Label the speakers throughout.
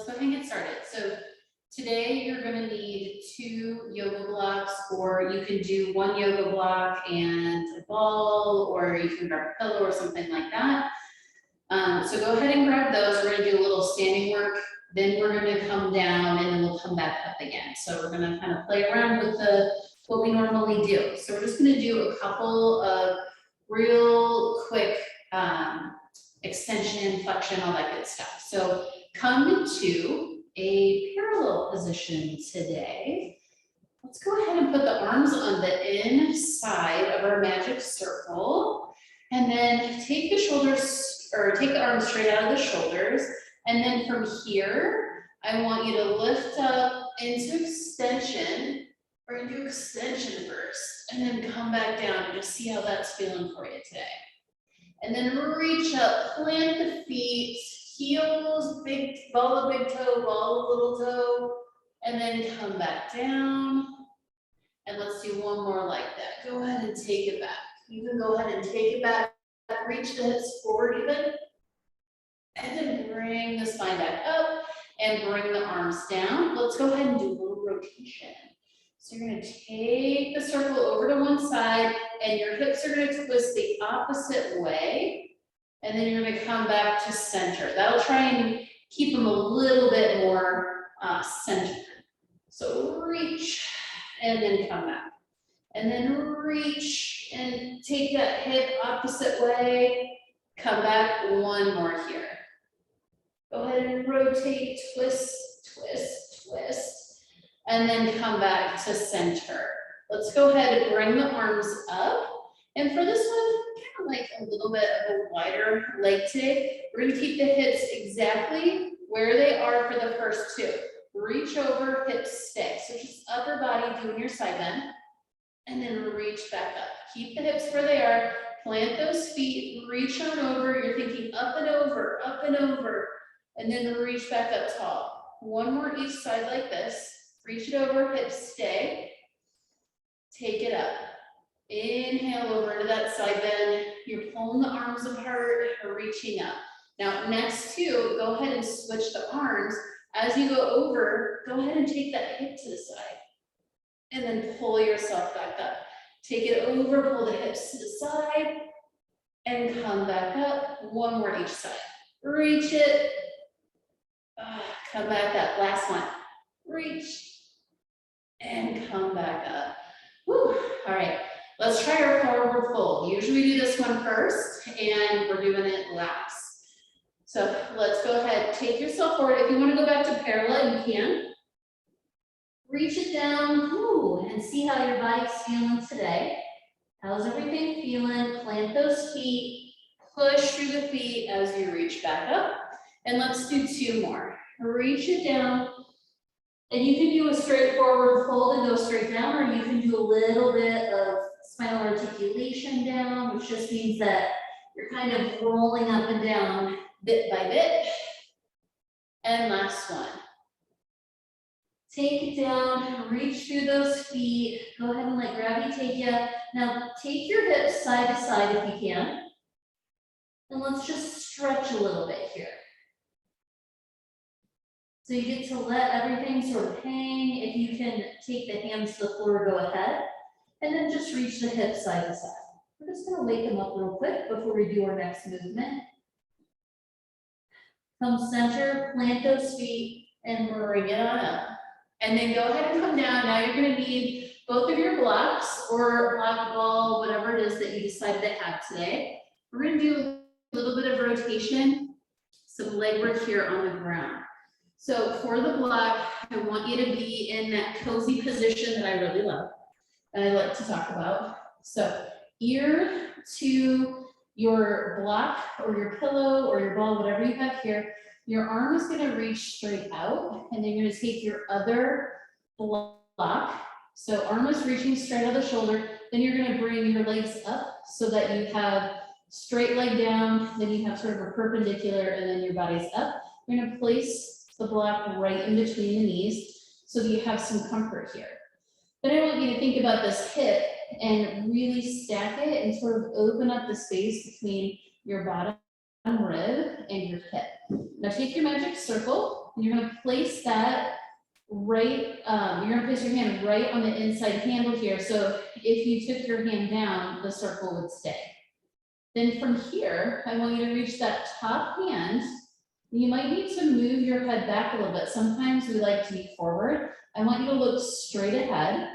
Speaker 1: go ahead and get started. So today you're gonna need 2 yoga blocks, or you can do 1 yoga block and a ball, or you can grab a pillow or something like that. So go ahead and grab those. We're gonna do a little standing work, then we're gonna come down and then we'll come back up again. So we're gonna kind of play around with what we normally do. So we're just gonna do a couple of real quick extension, flexion, all that good stuff. So come to a parallel position today. Let's go ahead and put the arms on the inside of our magic circle, and then take the shoulders, or take the arms straight out of the shoulders. And then from here, I want you to lift up into extension, or into extension first, and then come back down and just see how that's feeling for you today. And then reach up, plant the feet, heels, big ball of big toe, ball of little toe, and then come back down. And let's do one more like that. Go ahead and take it back. You can go ahead and take it back, reach the hips forward even, and then bring the spine back up and bring the arms down. Let's go ahead and do a little rotation. So you're gonna take the circle over to one side, and your hips are gonna twist the opposite way, and then you're gonna come back to center. That'll try and keep them a little bit more centered. So reach, and then come back. And then reach, and take that hip opposite way, come back, one more here. Go ahead and rotate, twist, twist, twist. And then come back to center. Let's go ahead and bring the arms up. And for this one, kind of like a little bit of a wider leg today. We're gonna keep the hips exactly where they are for the first 2. Reach over, hips stay. So just upper body doing your side bend. And then reach back up. Keep the hips where they are. Plant those feet, reach on over. You're thinking up and over, and then reach back up tall. One more each side like this. Reach it over, hips stay. Take it up. Inhale over to that side bend. You're pulling the arms apart, reaching up. Now, next 2, go ahead and switch the arms. As you go over, go ahead and take that hip to the side. And then pull yourself back up. Take it over, pull the hips to the side, and come back up. One more each side. Reach it. Come back up. Last one. Reach. And come back up. Woo. All right, let's try our forward fold. Usually we do this one first, and we're doing it last. So let's go ahead, take yourself forward. If you want to go back to parallel, you can. Reach it down, and see how your body's feeling today. How's everything feeling? Plant those feet, push through the feet as you reach back up. And let's do 2 more. Reach it down. And you can do a straight forward fold and go straight down, or you can do a little bit of spinal articulation down, which just means that you're kind of rolling up and down bit by bit. And last one. Take it down, reach through those feet. Go ahead and let gravity take you. Now take your hips side to side if you can. And let's just stretch a little bit here. So you get to let everything sort of hang. If you can take the hands to the floor, go ahead. And then just reach the hips side to side. We're just gonna wake them up real quick before we do our next movement. Come center, plant those feet, and bring it on up. And then go ahead and come down. Now you're gonna need both of your blocks, or block, ball, whatever it is that you decided to have today. We're gonna do a little bit of rotation, some leg work here on the ground. So for the block, I want you to be in that cozy position that I really love, and I like to talk about. So ear to your block, or your pillow, or your ball, whatever you have here. Your arm is gonna reach straight out, and then you're gonna take your other block. So arm is reaching straight out of the shoulder, then you're gonna bring your legs up so that you have straight leg down, then you have sort of a perpendicular, and then your body's up. You're gonna place the block right in between the knees so that you have some comfort here. Then I want you to think about this hip and really stack it and sort of open up the space between your bottom rib and your hip. Now take your magic circle and you're gonna place that right, you're gonna place your hand right on the inside handle here. So if you took your hand down, the circle would stay. Then from here, I want you to reach that top hand. You might need to move your head back a little bit. Sometimes we like to be forward. I want you to look straight ahead.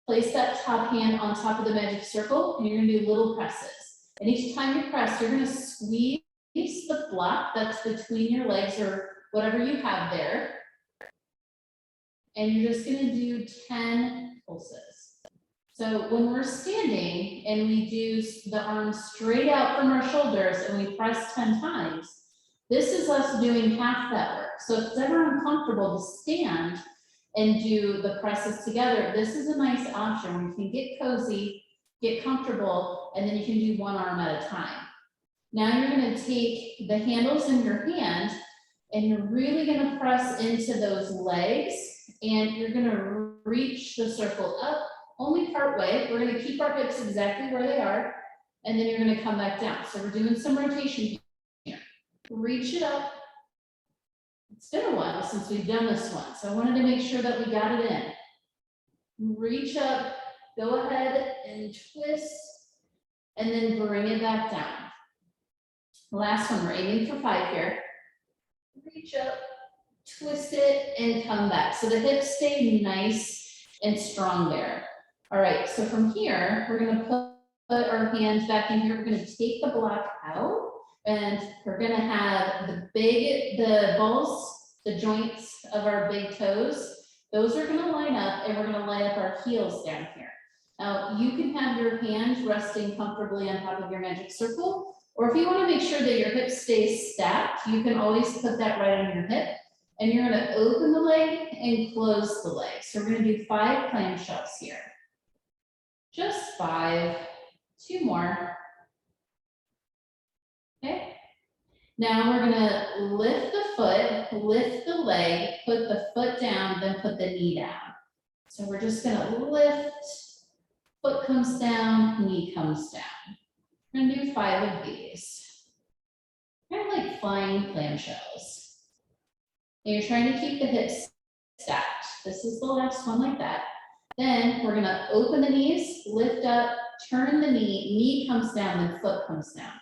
Speaker 1: Place that top hand on top of the magic circle and you're gonna do little presses. And each time you press, you're gonna squeeze the block that's between your legs or whatever you have there. And you're just gonna do 10 pulses. So when we're standing and we do the arms straight out from our shoulders and we press 10 times, this is us doing half that work. So if it's ever uncomfortable to stand and do the presses together, this is a nice option where you can get cozy, get comfortable, and then you can do one arm at a time. Now you're gonna take the handles in your hand and you're really gonna press into those legs and you're gonna reach the circle up only part way. We're gonna keep our hips exactly where they are and then you're gonna come back down. So we're doing some rotation here. Reach it up. It's been a while since we've done this one, so I wanted to make sure that we got it in. Reach up, go ahead and twist, and then bring it back down. Last one, we're aiming for 5 here. Reach up, twist it, and come back. So the hips stay nice and strong there. All right, so from here, we're gonna put our hands back in here. We're gonna take the block out. And we're gonna have the balls, the joints of our big toes, those are gonna line up and we're gonna line up our heels down here. Now you can have your hands resting comfortably on top of your magic circle, or if you wanna make sure that your hips stay stacked, you can always put that right on your hip and you're gonna open the leg and close the leg. So we're gonna do 5 clamshells here. Just 5, 2 more. Okay, now we're gonna lift the foot, lift the leg, put the foot down, then put the knee down. So we're just gonna lift, foot comes down, knee comes down. We're gonna do 5 of these. Kind of like flying clamshells. And you're trying to keep the hips stacked. This is the last one like that. Then we're gonna open the knees, lift up, turn the knee comes down, then foot comes down.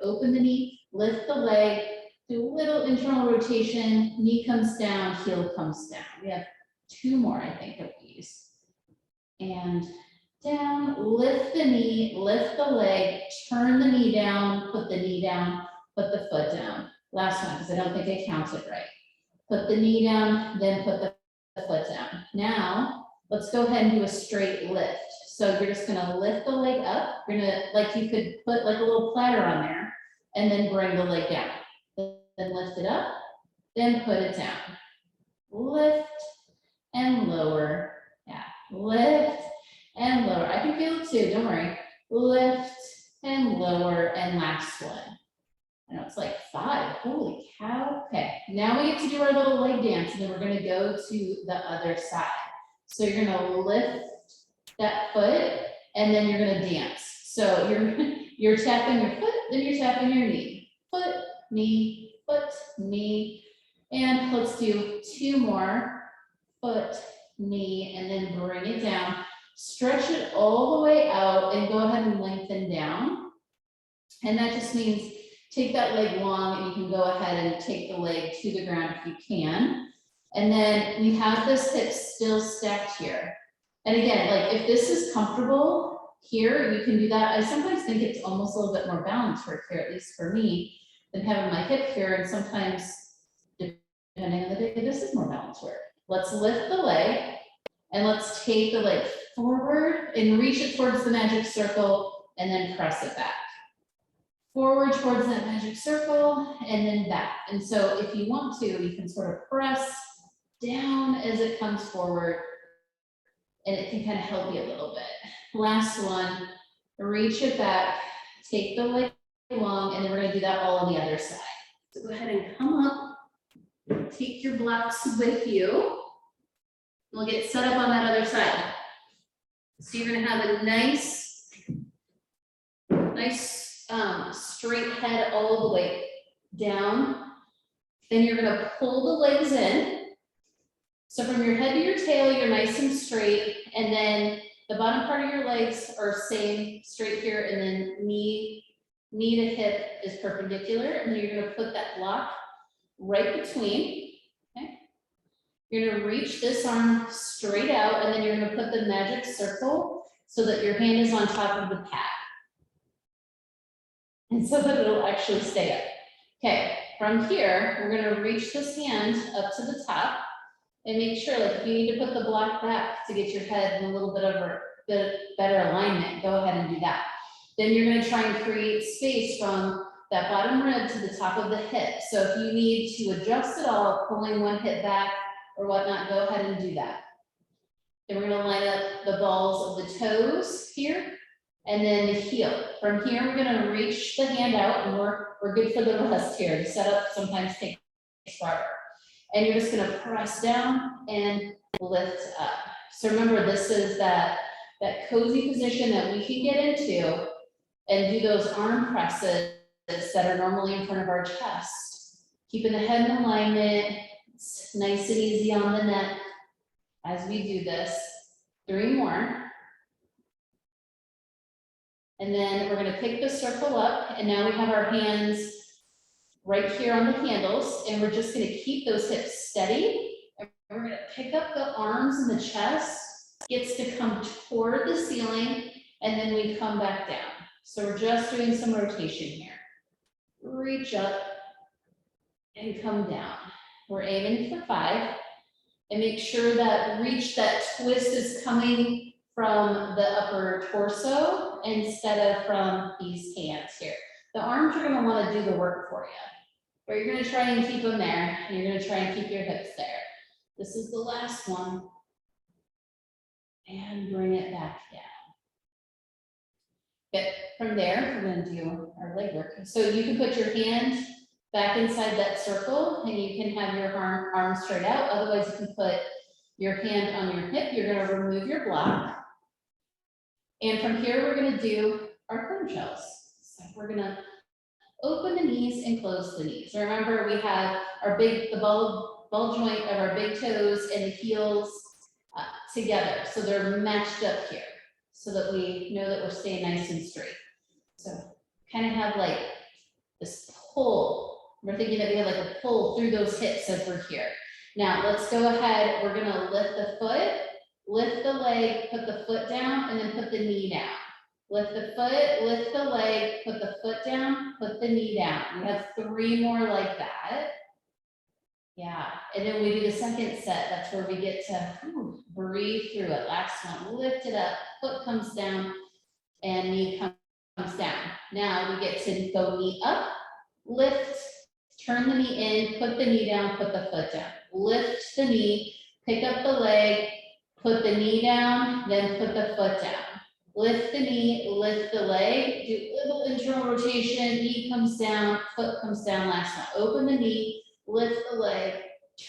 Speaker 1: Open the knee, lift the leg, do a little internal rotation, knee comes down, heel comes down. We have 2 more, I think, of these. And down, lift the knee, lift the leg, turn the knee down, put the knee down, put the foot down. Last one, because I don't think I counted right. Put the knee down, then put the foot down. Now, let's go ahead and do a straight lift. So you're just gonna lift the leg up. You're gonna, like you could put like a little platter on there and then bring the leg down. Then lift it up, then put it down. Lift and lower. Yeah, lift and lower. I can feel it too, don't worry. Lift and lower, and last one. I know it's like 5, holy cow. Okay, now we get to do our little leg dance and then we're gonna go to the other side. So you're gonna lift that foot and then you're gonna dance. So you're tapping your foot, then you're tapping your knee. Foot, knee, foot, knee. And let's do 2 more. Foot, knee, and then bring it down. Stretch it all the way out and go ahead and lengthen down. And that just means take that leg long and you can go ahead and take the leg to the ground if you can. And then we have this hip still stacked here. And again, like if this is comfortable here, you can do that. I sometimes think it's almost a little bit more balance work here, at least for me, than having my hip here. And sometimes, depending on the day, this is more balance work. Let's lift the leg and let's take the leg forward and reach it towards the magic circle and then press it back. Forward towards that magic circle and then back. And so if you want to, you can sort of press down as it comes forward and it can kind of help you a little bit. Last one, reach it back, take the leg long, and then we're gonna do that all on the other side. So go ahead and come up, take your blocks with you. We'll get set up on that other side. So you're gonna have a nice straight head all the way down. Then you're gonna pull the legs in. So from your head to your tail, you're nice and straight, and then the bottom part of your legs are same straight here, and then knee to hip is perpendicular, and then you're gonna put that block right between, okay? You're gonna reach this arm straight out, and then you're gonna put the magic circle so that your hand is on top of the pad. And so that it'll actually stay up. Okay, from here, we're gonna reach this hand up to the top and make sure, like, if you need to put the block back to get your head in a little bit of a better alignment, go ahead and do that. Then you're gonna try and create space from that bottom rib to the top of the hip. So if you need to adjust it all, pulling one hip back or whatnot, go ahead and do that. Then we're gonna line up the balls of the toes here and then the heel. From here, we're gonna reach the hand out, and we're good for the rest here. The setup sometimes takes forever. And you're just gonna press down and lift up. So remember, this is that cozy position that we can get into and do those arm presses that are normally in front of our chest. Keeping the head in alignment, it's nice and easy on the neck as we do this. 3 more. And then we're gonna pick the circle up, and now we have our hands right here on the handles, and we're just gonna keep those hips steady. And we're gonna pick up the arms and the chest, gets to come toward the ceiling, and then we come back down. So we're just doing some rotation here. Reach up and come down. We're aiming for 5, and make sure that that twist is coming from the upper torso instead of from these hands here. The arms are gonna wanna do the work for you, but you're gonna try and keep them there, and you're gonna try and keep your hips there. This is the last one. And bring it back down. Good. From there, we're gonna do our leg work. So you can put your hand back inside that circle, and you can have your arm straight out. Otherwise, you can put your hand on your hip. You're gonna remove your block. And from here, we're gonna do our clamshells. So we're gonna open the knees and close the knees. Remember, we have the ball joint of our big toes and the heels together. So they're matched up here so that we know that we're staying nice and straight. So kind of have like this pull. We're thinking that we have like a pull through those hips as we're here. Now let's go ahead. We're gonna lift the foot, lift the leg, put the foot down, and then put the knee down. Lift the foot, lift the leg, put the foot down, put the knee down. We have 3 more like that. Yeah, and then we do the second set. That's where we get to breathe through it. Last one, lift it up, foot comes down, and knee comes down. Now we get to go knee up, lift, turn the knee in, put the knee down, put the foot down. Lift the knee, pick up the leg, put the knee down, then put the foot down. Lift the knee, lift the leg, do a little internal rotation, knee comes down, foot comes down, last one. Open the knee, lift the leg,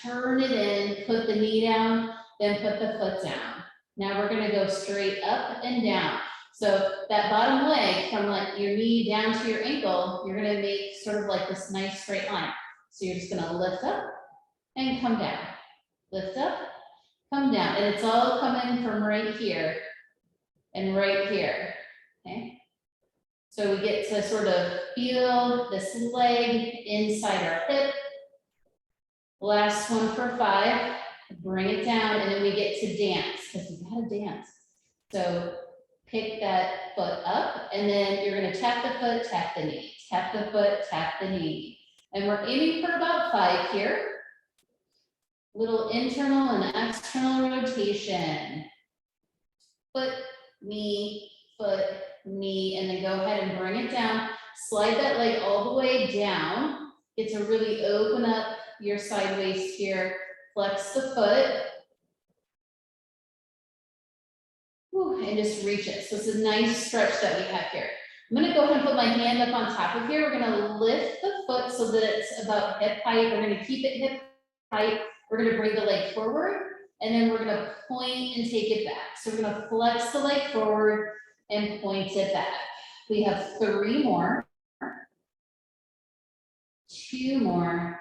Speaker 1: turn it in, put the knee down, then put the foot down. Now we're gonna go straight up and down. So that bottom leg from like your knee down to your ankle, you're gonna make sort of like this nice straight line. So you're just gonna lift up and come down. Lift up, come down. And it's all coming from right here and right here, okay? So we get to sort of feel this leg inside our hip. Last one for 5, bring it down, and then we get to dance, because we gotta dance. So pick that foot up, and then you're gonna tap the foot, tap the knee, tap the foot, tap the knee. And we're aiming for about 5 here. Little internal and external rotation. Foot, knee, and then go ahead and bring it down. Slide that leg all the way down. Get to really open up your side waist here. Flex the foot. Whew, and just reach it. So it's a nice stretch that we have here. I'm gonna go ahead and put my hand up on top of here. We're gonna lift the foot so that it's about hip height. We're gonna keep it hip height. We're gonna bring the leg forward, and then we're gonna point and take it back. So we're gonna flex the leg forward and point it back. We have 3 more. 2 more.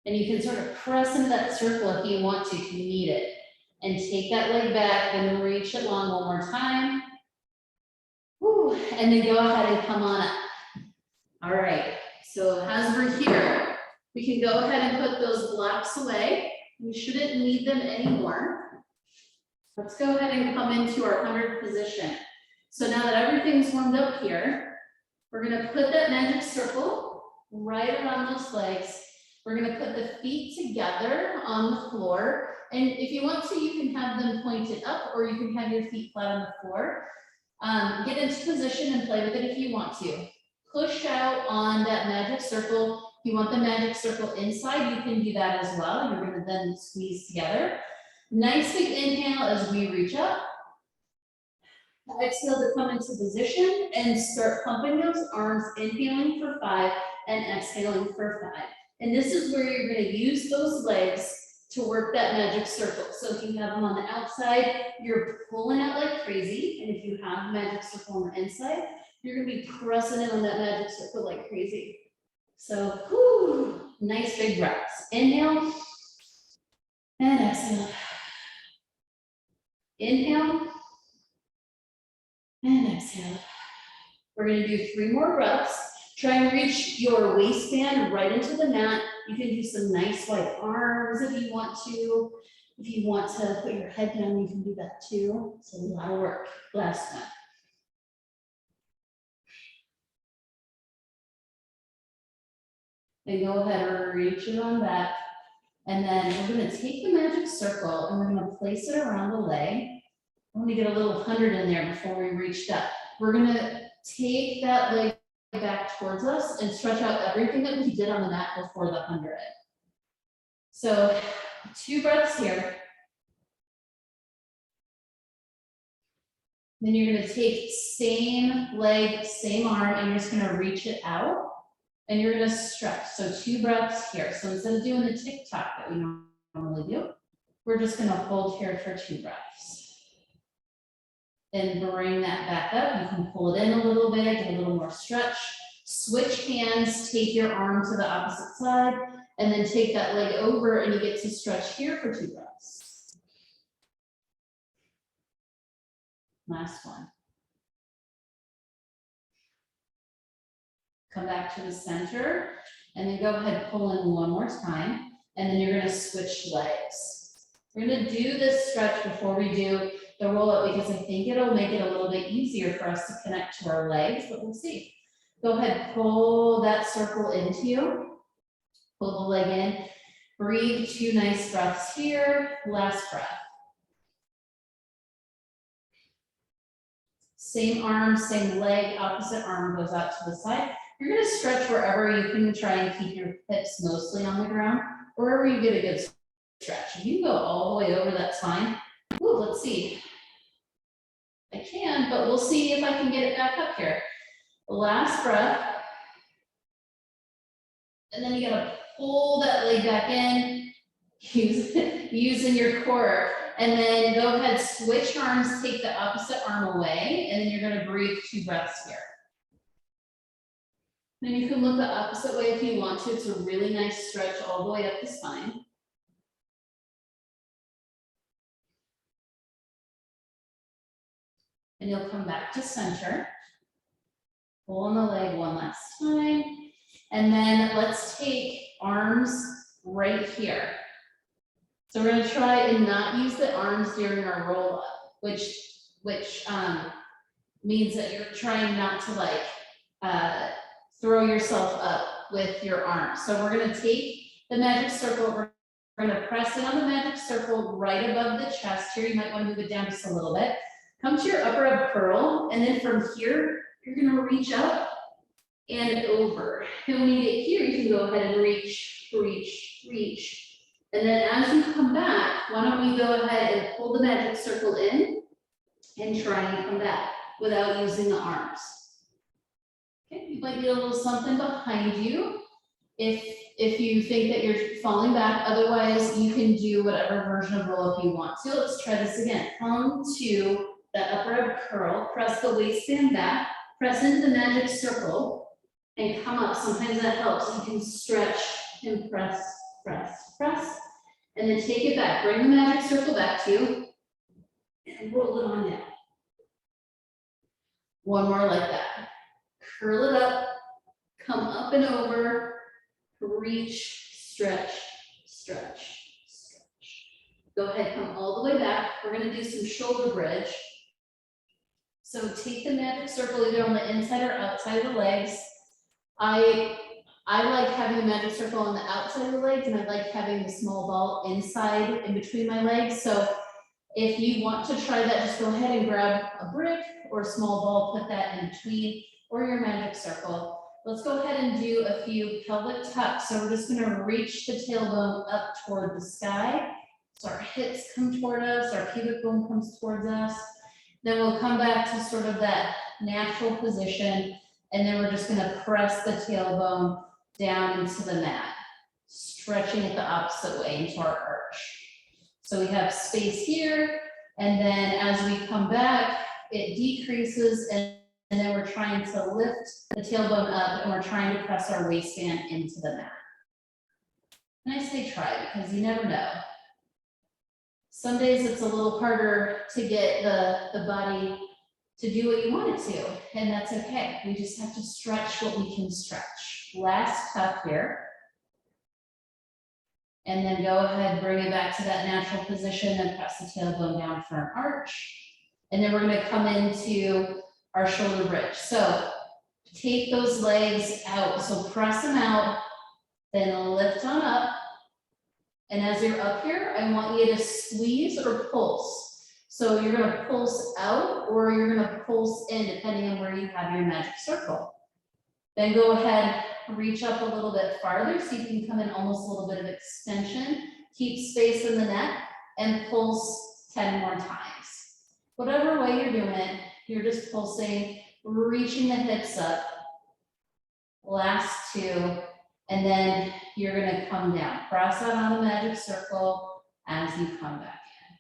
Speaker 1: And you can sort of press into that circle if you want to, if you need it. And take that leg back and reach it long one more time. Woo, and then go ahead and come on up. All right, so as we're here, we can go ahead and put those blocks away. We shouldn't need them anymore. Let's go ahead and come into our 100 position. So now that everything's warmed up here, we're gonna put that magic circle right around those legs. We're gonna put the feet together on the floor. And if you want to, you can have them pointed up or you can have your feet flat on the floor. Get into position and play with it if you want to. Push out on that magic circle. If you want the magic circle inside, you can do that as well. You're gonna then squeeze together. Nice big inhale as we reach up. Exhale to come into position and start pumping those arms, inhaling for 5 and exhaling for 5. And this is where you're gonna use those legs to work that magic circle. So if you have them on the outside, you're pulling out like crazy. And if you have the magic circle on the inside, you're gonna be pressing in on that magic circle like crazy. So, whoo, nice big breaths. Inhale and exhale. Inhale and exhale. We're gonna do 3 more breaths. Try and reach your waistband right into the mat. You can do some nice wide arms if you want to. If you want to put your head down, you can do that too. It's a lot of work. Last one. Then go ahead and reach it on back. And then we're gonna take the magic circle and we're gonna place it around the leg. I'm gonna get a little 100 in there before we reach that. We're gonna take that leg back towards us and stretch out everything that we did on the mat before the 100. So 2 breaths here. Then you're gonna take same leg, same arm, and you're just gonna reach it out. And you're gonna stretch, so 2 breaths here. So instead of doing the tick-tock that we normally do, we're just gonna hold here for 2 breaths. And bring that back up. You can pull it in a little bit, get a little more stretch. Switch hands, take your arm to the opposite side, and then take that leg over and you get to stretch here for 2 breaths. Last one. Come back to the center, and then go ahead, pull in 1 more time, and then you're gonna switch legs. We're gonna do this stretch before we do the roll up because I think it'll make it a little bit easier for us to connect to our legs, but we'll see. Go ahead, pull that circle into you. Pull the leg in. Breathe 2 nice breaths here. Last breath. Same arm, same leg, opposite arm goes out to the side. You're gonna stretch wherever you can try and keep your hips mostly on the ground, wherever you get a good stretch. If you go all the way over, that's fine. Ooh, let's see. I can, but we'll see if I can get it back up here. Last breath. And then you gotta pull that leg back in, using your core. And then go ahead, switch arms, take the opposite arm away, and then you're gonna breathe 2 breaths here. Then you can look the opposite way if you want to. It's a really nice stretch all the way up the spine. And you'll come back to center. Pull on the leg 1 last time. And then let's take arms right here. So we're gonna try and not use the arms during our roll up, which means that you're trying not to like throw yourself up with your arms. So we're gonna take the magic circle, we're gonna press in on the magic circle right above the chest here. You might wanna move it down just a little bit. Come to your upper ab curl, and then from here, you're gonna reach up and over. And when you get here, you can go ahead and reach, reach, reach. And then as you come back, why don't we go ahead and pull the magic circle in and try and come back without using the arms. Okay, you might get a little something behind you if you think that you're falling back. Otherwise, you can do whatever version of roll up you want to. Let's try this again. Come to that upper ab curl, press the waistband back, press into the magic circle, and come up. Sometimes that helps. You can stretch and press, press, press, and then take it back. Bring the magic circle back to you and roll it on down. One more like that. Curl it up, come up and over, reach, stretch, stretch, stretch. Go ahead, come all the way back. We're gonna do some shoulder bridge. So take the magic circle either on the inside or outside of the legs. I like having the magic circle on the outside of the legs, and I like having the small ball inside in between my legs. So if you want to try that, just go ahead and grab a brick or a small ball, put that in between, or your magic circle. Let's go ahead and do a few pelvic tucks. So we're just gonna reach the tailbone up toward the sky. So our hips come toward us, our pubic bone comes towards us. Then we'll come back to sort of that natural position, and then we're just gonna press the tailbone down into the mat, stretching it the opposite way into our arch. So we have space here, and then as we come back, it decreases, and then we're trying to lift the tailbone up, and we're trying to press our waistband into the mat. And I say try because you never know. Some days it's a little harder to get the body to do what you want it to, and that's okay. We just have to stretch what we can stretch. Last tuck here. And then go ahead, bring it back to that natural position and press the tailbone down for an arch. And then we're gonna come into our shoulder bridge. So take those legs out. So press them out, then lift on up. And as you're up here, I want you to squeeze or pulse. So you're gonna pulse out or you're gonna pulse in depending on where you have your magic circle. Then go ahead, reach up a little bit farther so you can come in almost a little bit of extension. Keep space in the neck and pulse 10 more times. Whatever way you're doing it, you're just pulsing, reaching the hips up. Last two, and then you're gonna come down. Press out on the magic circle as you come back in.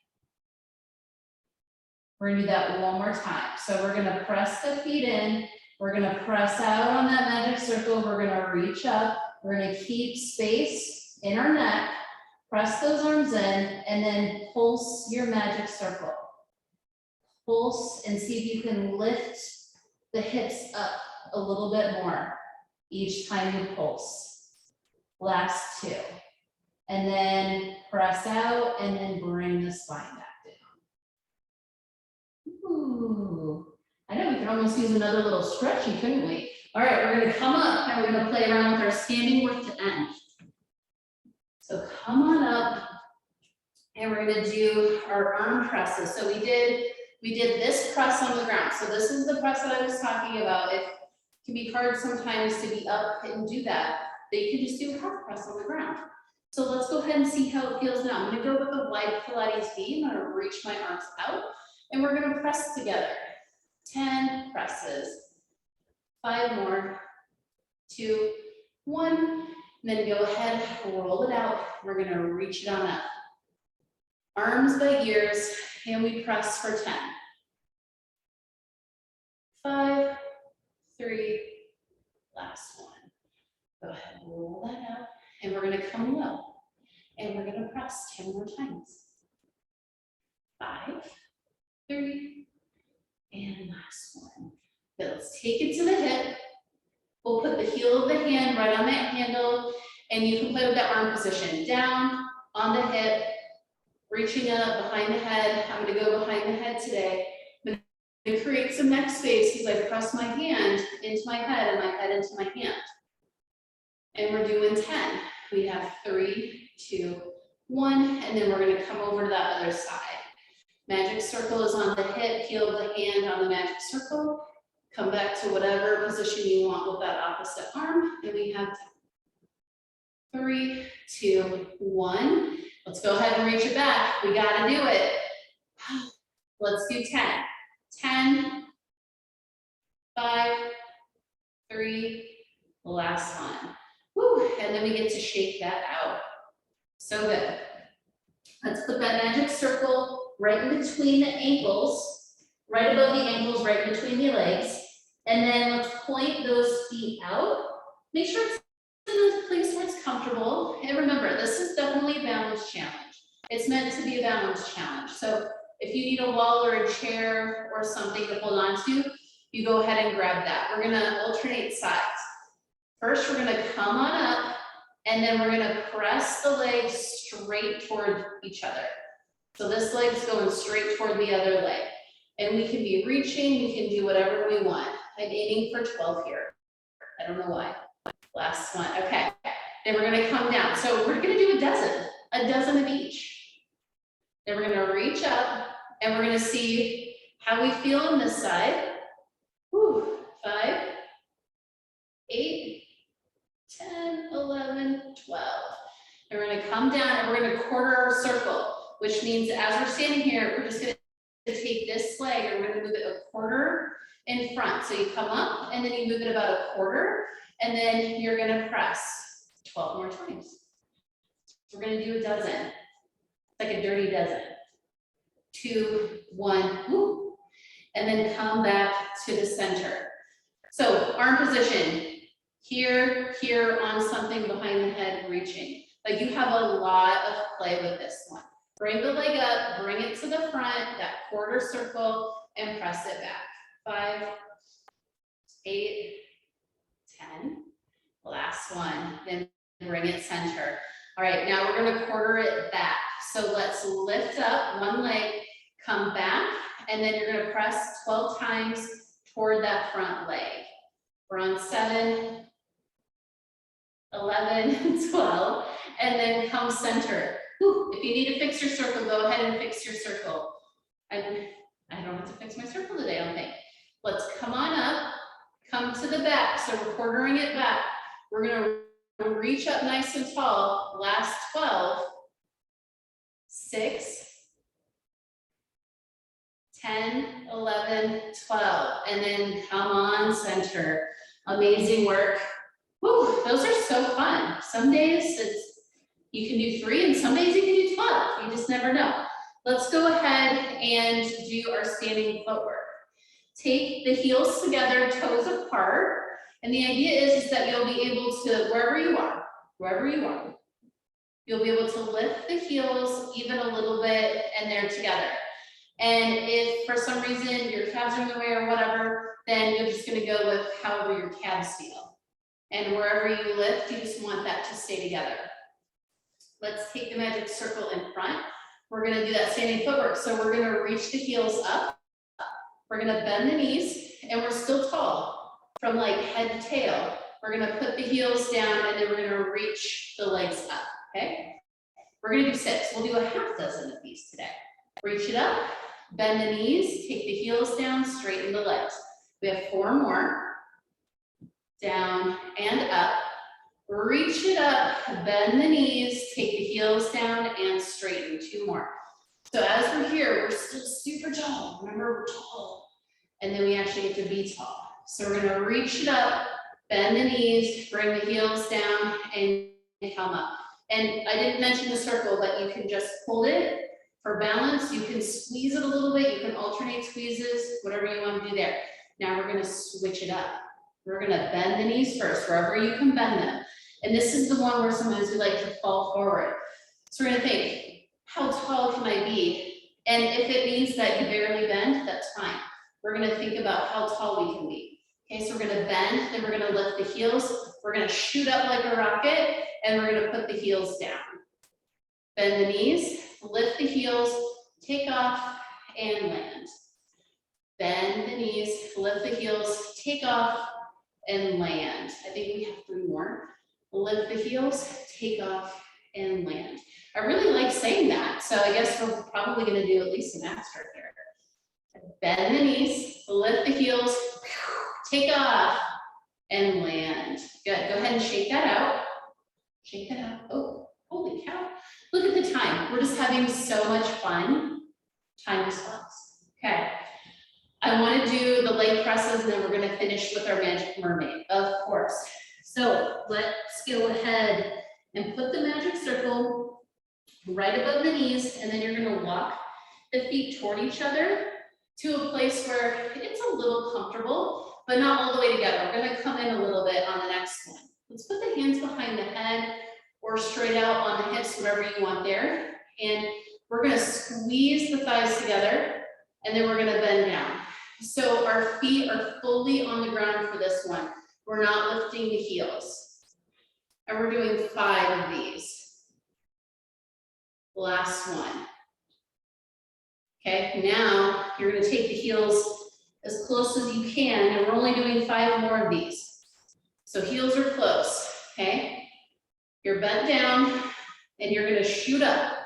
Speaker 1: We're gonna do that one more time. So we're gonna press the feet in. We're gonna press out on that magic circle. We're gonna reach up. We're gonna keep space in our neck. Press those arms in and then pulse your magic circle. Pulse and see if you can lift the hips up a little bit more each time you pulse. Last two. And then press out and then bring the spine back down. Ooh. I know we could almost use another little stretchy, couldn't we? All right, we're gonna come up and we're gonna play around with our standing width to end. So come on up and we're gonna do our arm presses. So we did this press on the ground. So this is the press that I was talking about. It can be hard sometimes to be up and do that, but you can just do a half press on the ground. So let's go ahead and see how it feels now. I'm gonna go with a wide Pilates V. I'm gonna reach my arms out and we're gonna press together. 10 presses, 5 more, 2, 1, and then go ahead, roll it out. We're gonna reach it on up. Arms by ears, and we press for 10. 5, 3, last one. Go ahead, roll that out, and we're gonna come low, and we're gonna press 10 more times. 5, 3, and last one. Good, let's take it to the hip. We'll put the heel of the hand right on that handle, and you can play with that arm position. Down, on the hip, reaching up behind the head. I'm gonna go behind the head today. I'm gonna create some neck space as I press my hand into my head and my head into my hand. And we're doing 10. We have 3, 2, 1, and then we're gonna come over to that other side. Magic circle is on the hip, heel of the hand on the magic circle. Come back to whatever position you want with that opposite arm, and we have 10. 3, 2, 1. Let's go ahead and reach it back. We gotta do it. Let's do 10. 10, 5, 3, last one. Woo, and then we get to shake that out. So good. Let's put that magic circle right in between the ankles, right above the ankles, right between the legs. And then let's point those feet out Make sure it's in a place where it's comfortable. And remember, this is definitely a balance challenge. It's meant to be a balance challenge. So if you need a wall or a chair or something to hold on to, you go ahead and grab that. We're gonna alternate sides. First, we're gonna come on up, and then we're gonna press the legs straight toward each other. So this leg's going straight toward the other leg. And we can be reaching, we can do whatever we want. I'm aiming for 12 here. I don't know why. Last one, okay. Then we're gonna come down. So we're gonna do a dozen of each. Then we're gonna reach up, and we're gonna see how we feel on this side. Whew, 5, 8, 10, 11, 12. And we're gonna come down and we're gonna quarter our circle, which means as we're standing here, we're just gonna take this leg and we're gonna move it a quarter in front. So you come up and then you move it about a quarter, and then you're gonna press 12 more times. We're gonna do a dozen. It's like a dirty dozen. 2, 1, woo. And then come back to the center. So arm position, here, here on something behind the head, reaching. Like you have a lot of play with this one. Bring the leg up, bring it to the front, that quarter circle, and press it back. 5, 8, 10. Last one, then bring it center. All right, now we're gonna quarter it back. So let's lift up one leg, come back, and then you're gonna press 12 times toward that front leg. We're on 7, 11, 12, and then come center. Whew. If you need to fix your circle, go ahead and fix your circle. I don't have to fix my circle today, I don't think. Let's come on up, come to the back. So we're quartering it back. We're gonna reach up nice and tall. Last 12, 6, 10, 11, 12, and then come on center. Amazing work. Whew, those are so fun. Some days you can do 3 and some days you can do 12. You just never know. Let's go ahead and do our standing footwork. Take the heels together, toes apart. And the idea is that you'll be able to, wherever you are, you'll be able to lift the heels even a little bit and they're together. And if for some reason your calves are in the way or whatever, then you're just gonna go with however your calves feel. And wherever you lift, you just want that to stay together. Let's take the magic circle in front. We're gonna do that standing footwork. So we're gonna reach the heels up. We're gonna bend the knees, and we're still tall from like head to tail. We're gonna put the heels down, and then we're gonna reach the legs up, okay? We're gonna do 6. We'll do a half dozen of these today. Reach it up, bend the knees, take the heels down, straighten the legs. We have 4 more. Down and up. Reach it up, bend the knees, take the heels down and straighten. 2 more. So as we're here, we're still super tall. Remember, we're tall. And then we actually have to be tall. So we're gonna reach it up, bend the knees, bring the heels down and come up. And I didn't mention the circle, but you can just hold it for balance. You can squeeze it a little bit. You can alternate squeezes, whatever you want to do there. Now we're gonna switch it up. We're gonna bend the knees first, wherever you can bend them. And this is the one where sometimes we like to fall forward. So we're gonna think, how tall can I be? And if it means that you barely bend, that's fine. We're gonna think about how tall we can be. Okay, so we're gonna bend, then we're gonna lift the heels. We're gonna shoot up like a rocket, and we're gonna put the heels down. Bend the knees, lift the heels, take off, and land. Bend the knees, lift the heels, take off, and land. I think we have 3 more. Lift the heels, take off, and land. I really like saying that, so I guess we're probably gonna do at least an extra here. Bend the knees, lift the heels, take off, and land. Good, go ahead and shake that out. Shake that out. Oh, holy cow. Look at the time. We're just having so much fun. Time just flies. Okay. I want to do the leg presses and then we're going to finish with our magic mermaid, of course. So let's go ahead and put the magic circle right above the knees, and then you're going to walk the feet toward each other to a place where it's a little comfortable, but not all the way together. We're going to come in a little bit on the next one. Let's put the hands behind the head or straight out on the hips, whatever you want there. And we're gonna squeeze the thighs together and then we're gonna bend down. So our feet are fully on the ground for this one. We're not lifting the heels. And we're doing 5 of these. Last one. Okay, now you're gonna take the heels as close as you can, and we're only doing 5 more of these. So heels are close, okay? You're bent down, and you're gonna shoot up,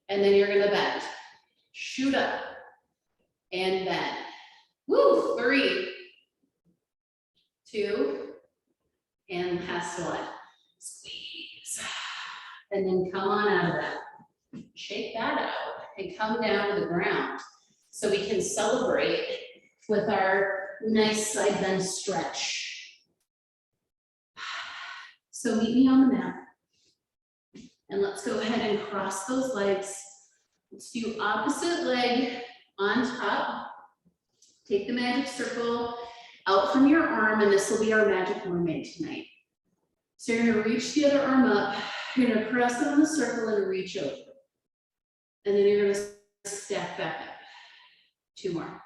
Speaker 1: and then you're gonna bend. Shoot up, and bend. Woo, 3, 2, and last one. Squeeze, and then come on out of that. Shake that out, and come down to the ground, so we can celebrate with our nice side bend stretch. So meet me on the mat. And let's go ahead and cross those legs. Let's do opposite leg on top. Take the magic circle out from your arm, and this will be our magic mermaid tonight. So you're gonna reach the other arm up, you're gonna press it on the circle and reach over. And then you're gonna stack back up. 2 more.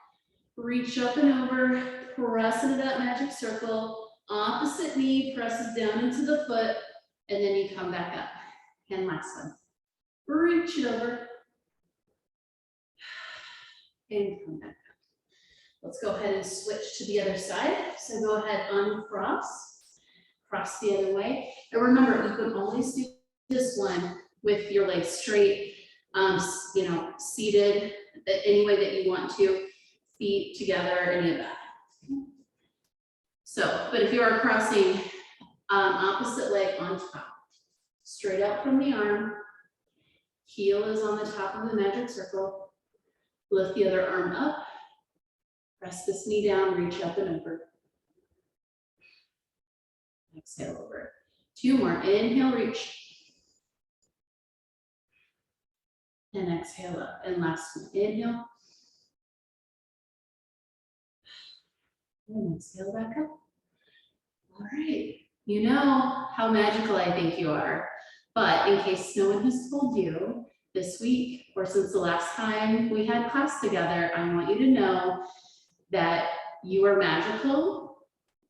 Speaker 1: Reach up and over, press into that magic circle, opposite knee presses down into the foot, and then you come back up. And last one. Reach it over. And come back up. Let's go ahead and switch to the other side. So go ahead, uncross, cross the other way. And remember, you can always do this one with your legs straight, you know, seated, any way that you want to, feet together, any of that. So, but if you are crossing opposite leg on top, straight out from the arm, heel is on the top of the magic circle, lift the other arm up, press this knee down, reach up and over. Exhale over. 2 more, inhale, reach. And exhale up, and last one, inhale. And exhale back up. All right, you know how magical I think you are, but in case no one has told you this week or since the last time we had class together, I want you to know that you are magical,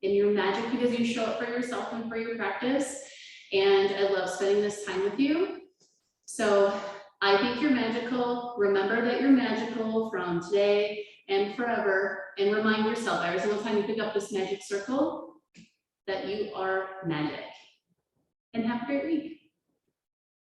Speaker 1: and you're magic because you show up for yourself and for your practice, and I love spending this time with you. So I think you're magical. Remember that you're magical from today and forever, and remind yourself every single time you pick up this magic circle that you are magic. And have a great week.